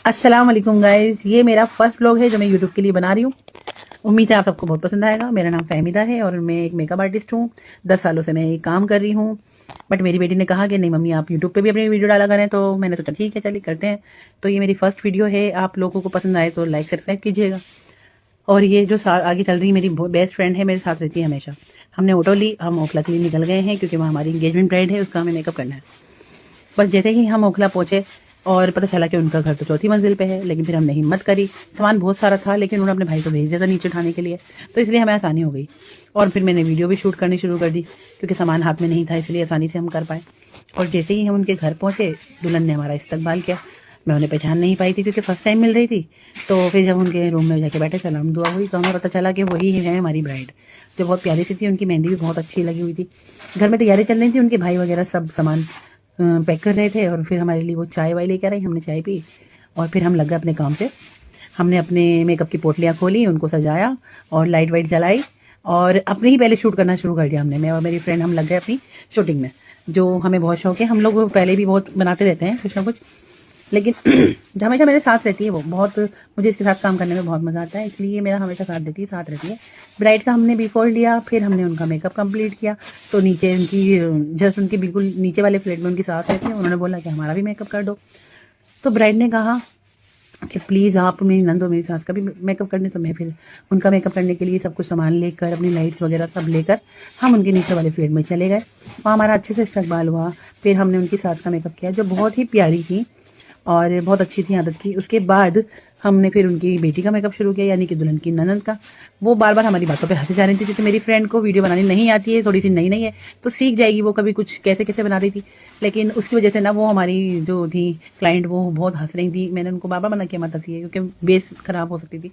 अस्सलाम वालेकुम गाइस, ये मेरा फर्स्ट व्लॉग है जो मैं यूट्यूब के लिए बना रही हूँ। उम्मीद है आप सबको बहुत पसंद आएगा। मेरा नाम फहमीदा है और मैं एक मेकअप आर्टिस्ट हूँ। 10 सालों से मैं ये काम कर रही हूँ। बट मेरी बेटी ने कहा कि नहीं मम्मी, आप यूट्यूब पे भी अपनी वीडियो डाला करें, तो मैंने सोचा ठीक है चलिए करते हैं। तो ये मेरी फर्स्ट वीडियो है। आप लोगों को पसंद आए तो लाइक सब्सक्राइब कीजिएगा। और ये जो आगे चल रही है, मेरी बेस्ट फ्रेंड है, मेरे साथ रहती है हमेशा। हमने ऑटो ली, हम ओखला के लिए निकल गए हैं क्योंकि वहाँ हमारी इंगेजमेंट ब्राइड है, उसका हमें मेकअप करना है। बस जैसे ही हम ओखला पहुंचे और पता चला कि उनका घर तो चौथी मंजिल पे है, लेकिन फिर हमने हिम्मत करी। सामान बहुत सारा था लेकिन उन्होंने अपने भाई को भेज दिया था नीचे उठाने के लिए, तो इसलिए हमें आसानी हो गई। और फिर मैंने वीडियो भी शूट करनी शुरू कर दी क्योंकि सामान हाथ में नहीं था, इसलिए आसानी से हम कर पाए। और जैसे ही हम उनके घर पहुँचे, दुल्हन ने हमारा इस्तकबाल किया। मैं उन्हें पहचान नहीं पाई थी क्योंकि फर्स्ट टाइम मिल रही थी। तो फिर जब उनके रूम में जाके बैठे, सलाम दुआ हुई, तो हमें पता चला कि वही है हमारी ब्राइड, जो बहुत प्यारी सी थी। उनकी मेहंदी भी बहुत अच्छी लगी हुई थी। घर में तैयारी चल रही थी, उनके भाई वगैरह सब सामान पैक कर रहे थे। और फिर हमारे लिए वो चाय वाय लेके आ रही, हमने चाय पी और फिर हम लग गए अपने काम से। हमने अपने मेकअप की पोटलियाँ खोली, उनको सजाया और लाइट वाइट जलाई और अपने ही पहले शूट करना शुरू कर दिया हमने। मैं और मेरी फ्रेंड हम लग गए अपनी शूटिंग में, जो हमें बहुत शौक है। हम लोग पहले भी बहुत बनाते रहते हैं कुछ ना कुछ, लेकिन जो हमेशा मेरे साथ रहती है वो बहुत, मुझे इसके साथ काम करने में बहुत मज़ा आता है, इसलिए मेरा हमेशा साथ देती है, साथ रहती है। ब्राइड का हमने बिफोर लिया, फिर हमने उनका मेकअप कंप्लीट किया। तो नीचे उनकी जस्ट उनकी बिल्कुल नीचे वाले फ्लैट में उनकी सास रहती है, उन्होंने बोला कि हमारा भी मेकअप कर दो। तो ब्राइड ने कहा कि प्लीज़ आप मेरी नंद हो, मेरी सास का भी मेकअप करने। तो मैं फिर उनका मेकअप करने के लिए सब कुछ सामान लेकर, अपनी लाइट्स वगैरह सब लेकर हम उनके नीचे वाले फ्लैट में चले गए। वहाँ हमारा अच्छे से इस्तकबाल हुआ। फिर हमने उनकी सास का मेकअप किया जो बहुत ही प्यारी थी और बहुत अच्छी थी आदत की। उसके बाद हमने फिर उनकी बेटी का मेकअप शुरू किया, यानी कि दुल्हन की ननद का। वो बार बार हमारी बातों पे हंसी जा रही थी क्योंकि मेरी फ्रेंड को वीडियो बनानी नहीं आती है, थोड़ी सी नई नई है, तो सीख जाएगी वो, कभी कुछ कैसे कैसे बना रही थी। लेकिन उसकी वजह से ना वो हमारी जो थी क्लाइंट, वो बहुत हंस रही थी। मैंने उनको बार बार मना किया मत हंसी है क्योंकि बेस खराब हो सकती थी,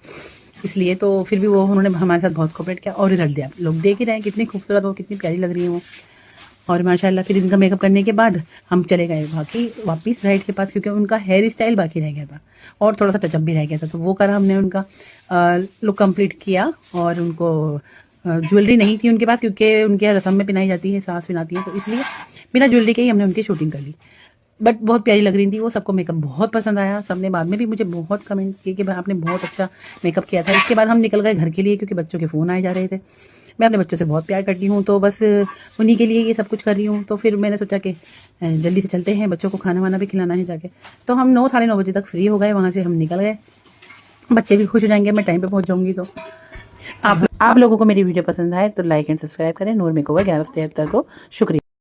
इसलिए। तो फिर भी वो उन्होंने हमारे साथ बहुत कोऑपरेट किया और रिजल्ट दिया। लोग देख ही रहे हैं कितनी खूबसूरत वो, कितनी प्यारी लग रही है वो। और माशाल्लाह फिर इनका मेकअप करने के बाद हम चले गए बाकी वापस ब्राइड के पास क्योंकि उनका हेयर स्टाइल बाकी रह गया था और थोड़ा सा टचअप भी रह गया था, तो वो करा हमने। उनका लुक कंप्लीट किया और उनको ज्वेलरी नहीं थी उनके पास क्योंकि उनके रस्म में पहनाई जाती है, सास पहनाती है, तो इसलिए बिना ज्वेलरी के ही हमने उनकी शूटिंग कर ली। बट बहुत प्यारी लग रही थी वो, सबको मेकअप बहुत पसंद आया। सबने बाद में भी मुझे बहुत कमेंट किए कि भाई आपने बहुत अच्छा मेकअप किया था। इसके बाद हम निकल गए घर के लिए क्योंकि बच्चों के फ़ोन आए जा रहे थे। मैं अपने बच्चों से बहुत प्यार करती हूँ, तो बस उन्हीं के लिए ये सब कुछ कर रही हूँ। तो फिर मैंने सोचा कि जल्दी से चलते हैं, बच्चों को खाना वाना भी खिलाना है जाके। तो हम 9 साढ़े 9 बजे तक फ्री हो गए, वहाँ से हम निकल गए। बच्चे भी खुश हो जाएंगे, मैं टाइम पे पहुँच जाऊँगी। तो आप लोगों को मेरी वीडियो पसंद आए तो लाइक एंड सब्सक्राइब करें। नूर मेकओवर 1173 को शुक्रिया।